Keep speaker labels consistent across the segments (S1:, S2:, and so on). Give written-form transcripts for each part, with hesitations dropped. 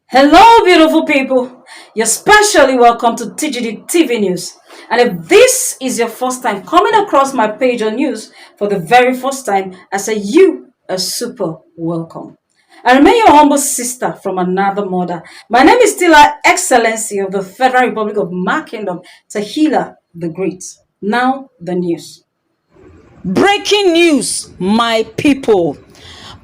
S1: Hello, beautiful people. You're specially welcome to TGD TV News. And if this is your first time coming across my page on news for the very first time, I say you are super welcome. I remain your humble sister from another mother. My name is still Her Excellency of the Federal Republic of my Kingdom, Tahila the Great. Now, the news. Breaking news, my people.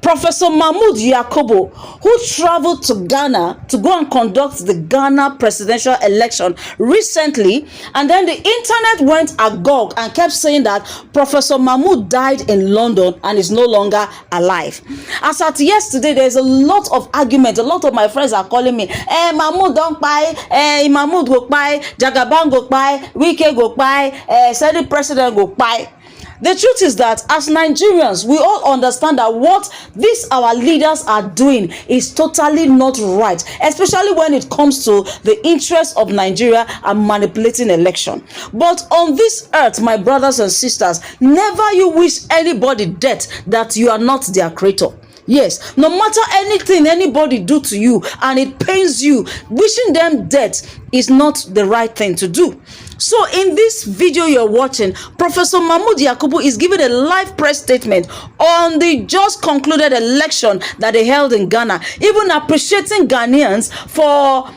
S1: Professor Mahmood Yakubu, who traveled to Ghana to go and conduct the Ghana presidential election recently, and then the internet went agog and kept saying that Professor Mahmood died in London and is no longer alive. As at yesterday, there's a lot of argument. A lot of my friends are calling me, Mahmood don't buy, Mahmood go buy, Jagaban go buy, Wike go buy, Senate President go buy. The truth is that as Nigerians, we all understand that what these our leaders are doing is totally not right, especially when it comes to the interests of Nigeria and manipulating election. But on this earth, my brothers and sisters, never you wish anybody death that you are not their creator. Yes, no matter anything anybody do to you and it pains you, wishing them death is not the right thing to do. So in this video you're watching, Professor Mahmood Yakubu is giving a live press statement on the just concluded election that they held in Ghana, even appreciating Ghanaians for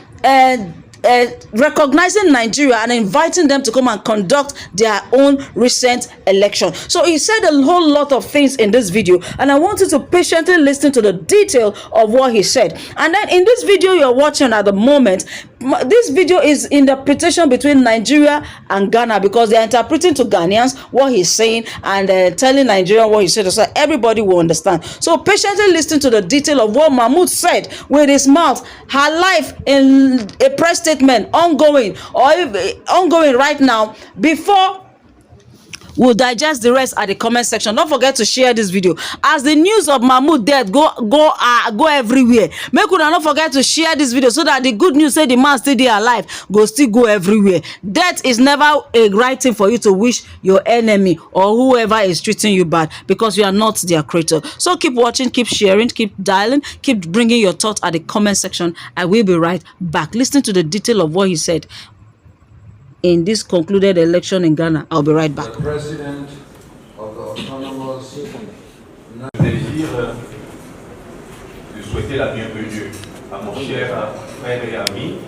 S1: recognizing Nigeria and inviting them to come and conduct their own recent election. So he said a whole lot of things in this video, and I want you to patiently listen to the detail of what he said. And then in this video you're watching at the moment, this video is interpretation between Nigeria and Ghana, because they are interpreting to Ghanaians what he's saying and telling Nigeria what he said, so everybody will understand. So patiently listen to the detail of what Mahmood said with his mouth. Her life in a press statement ongoing right now. Before we'll digest the rest at the comment section. Don't forget to share this video as the news of Mahmood death go everywhere. Make una not forget to share this video so that the good news say the man still there alive go still go everywhere. Death is never a right thing for you to wish your enemy or whoever is treating you bad, because you are not their creator. So keep watching, keep sharing, keep dialing, keep bringing your thoughts at the comment section. I will be right back. Listen to the detail of what he said in this concluded election in Ghana. I'll be right back.
S2: The president of the autonomous
S3: désir de souhaiter la bienvenue à mon cher frère et ami,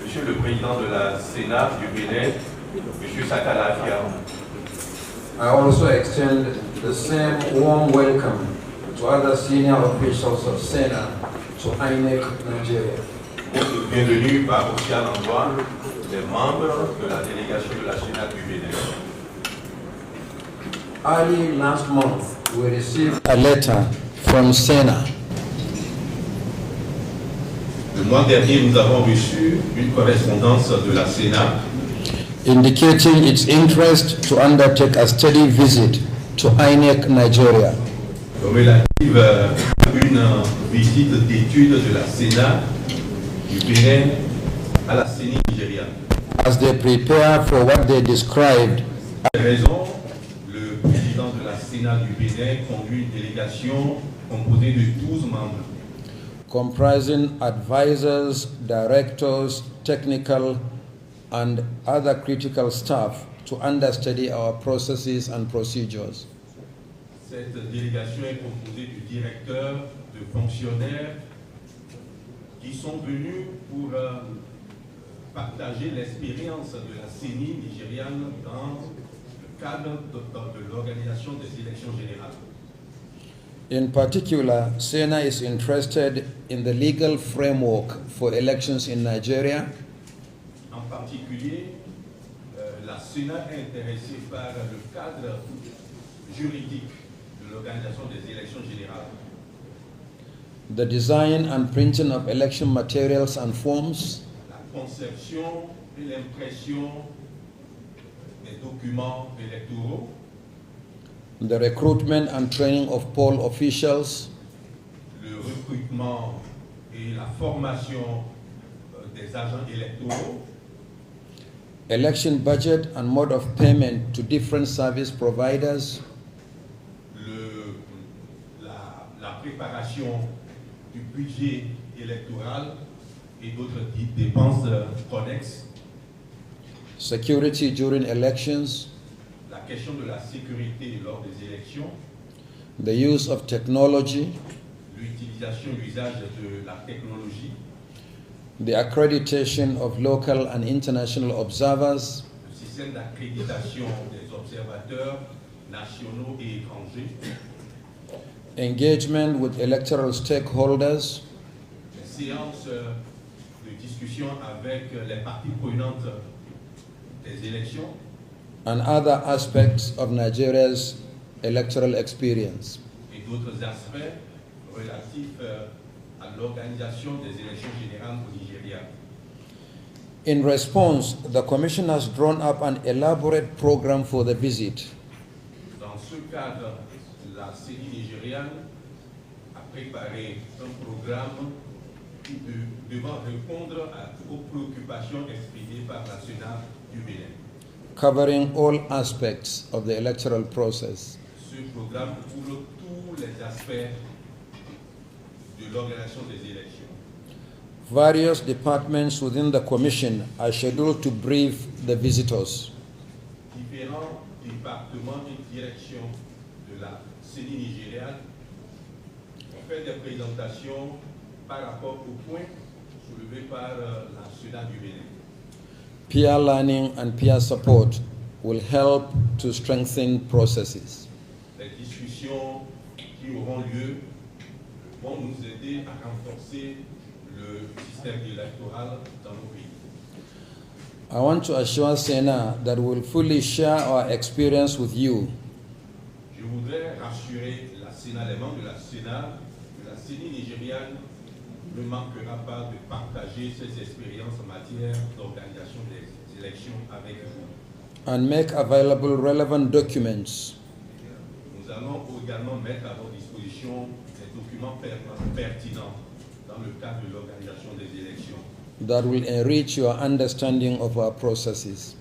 S3: Monsieur le Président de la Sénat du Bénin, Monsieur Sakalafia.
S2: I also extend the same warm welcome to other senior officials of Sénat to INEC Nigeria.
S3: Bienvenue par aussi à l'endroit des membres de la délégation de la Sénat du Bénin.
S2: Early last month, we received a letter from Sénat
S3: Le mois dernier, nous avons reçu une correspondance de la Sénat
S2: indicating its interest to undertake a study visit to INEC Nigeria.
S3: relative à une visite d'études de la Sénat du Bénin à la CENI nigériane.
S2: As they prepare for what they described
S3: Pour cette raison, le président de la Sénat du Bénin conduit une délégation composée de 12 membres,
S2: comprising advisors, directors, technical, and other critical staff to understudy our processes and procedures.
S3: Cette délégation est composée du directeur, de fonctionnaires qui sont venus pour partager l'expérience de la CENI nigériane dans le cadre de l'organisation des élections générales.
S2: In particular, SENA is interested in the legal framework for elections in Nigeria,
S3: En particulier, la Sénat est intéressée par le cadre juridique de l'organisation des élections générales,
S2: the design and printing of election materials and forms,
S3: la conception et l'impression des documents électoraux,
S2: the recruitment and training of poll officials,
S3: le recrutement et la formation des agents électoraux,
S2: election budget and mode of payment to different service providers,
S3: la préparation du budget électoral et d'autres dépenses connexes.
S2: Security during elections,
S3: La question de la sécurité lors des élections,
S2: the use of technology,
S3: l'utilisation, l'usage de la technologie,
S2: the accreditation of local and international observers,
S3: le système d'accréditation des observateurs nationaux et étrangers,
S2: engagement with electoral stakeholders,
S3: les séances de discussion avec les parties prenantes des élections
S2: and other aspects of Nigeria's electoral experience.
S3: et d'autres aspects relatifs à l'organisation des élections générales au Nigeria.
S2: In response, the Commission has drawn up an elaborate program for the visit.
S3: Dans ce cadre, la CENI nigériane a préparé un programme devant répondre aux préoccupations exprimées par la Sénat du Bénin.
S2: Covering all aspects of the electoral process.
S3: Ce programme couvre tous les aspects de l'organisation des élections.
S2: Various departments within the Commission are scheduled to brief the visitors.
S3: Différents départements et directions de la CENI nigériane ont fait des présentations par rapport aux points soulevés par la Sénat du Bénin.
S2: Peer learning and peer support will help to strengthen processes.
S3: Les discussions qui auront lieu vont nous aider à renforcer le système électoral dans nos pays.
S2: I want to assure Sena that we will fully share our experience with you.
S3: Je voudrais rassurer la Sénat, les membres de la Sénat, que la CENI nigériane ne manquera pas de partager ses expériences en matière d'organisation des élections avec vous.
S2: And make available relevant documents
S3: Nous allons également mettre à votre disposition des documents pertinents dans le cadre de l'organisation des élections.
S2: that will enrich your understanding of our processes.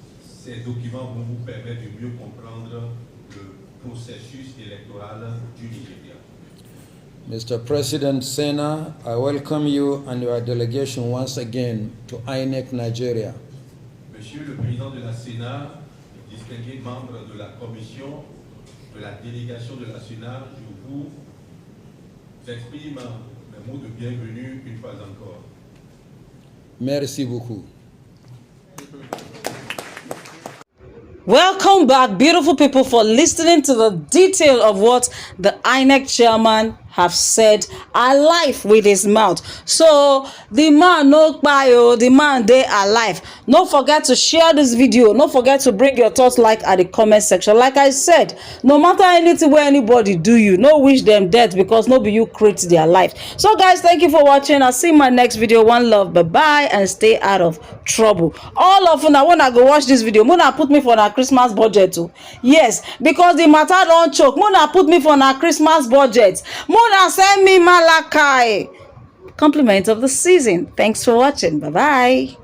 S3: Ces documents vont vous permettre de mieux comprendre le processus électoral du Nigeria.
S2: Mr. President Sena, I welcome you and your delegation once again to INEC Nigeria.
S3: Monsieur le Président de la Sénat, distingués membres de la Commission, de la délégation de la Sénat, je vous exprime mes mots de bienvenue une fois encore.
S2: Merci beaucoup.
S1: Welcome back, beautiful people, for listening to the detail of what the INEC chairman have said alive with his mouth. So the man no bio, the man they alive. Don't forget to share this video. Don't forget to bring your thoughts like at the comment section. Like I said, no matter anything where anybody do you, no wish them death, because nobody you create their life. So guys, thank you for watching. I'll see you in my next video. One love, bye bye, and stay out of trouble. All of you, when I go watch this video, Mona put me for a Christmas budget too. Yes, because the matter don't choke. Mona put me for a Christmas budget. Mona send me Malachi. Compliment of the season. Thanks for watching. Bye bye.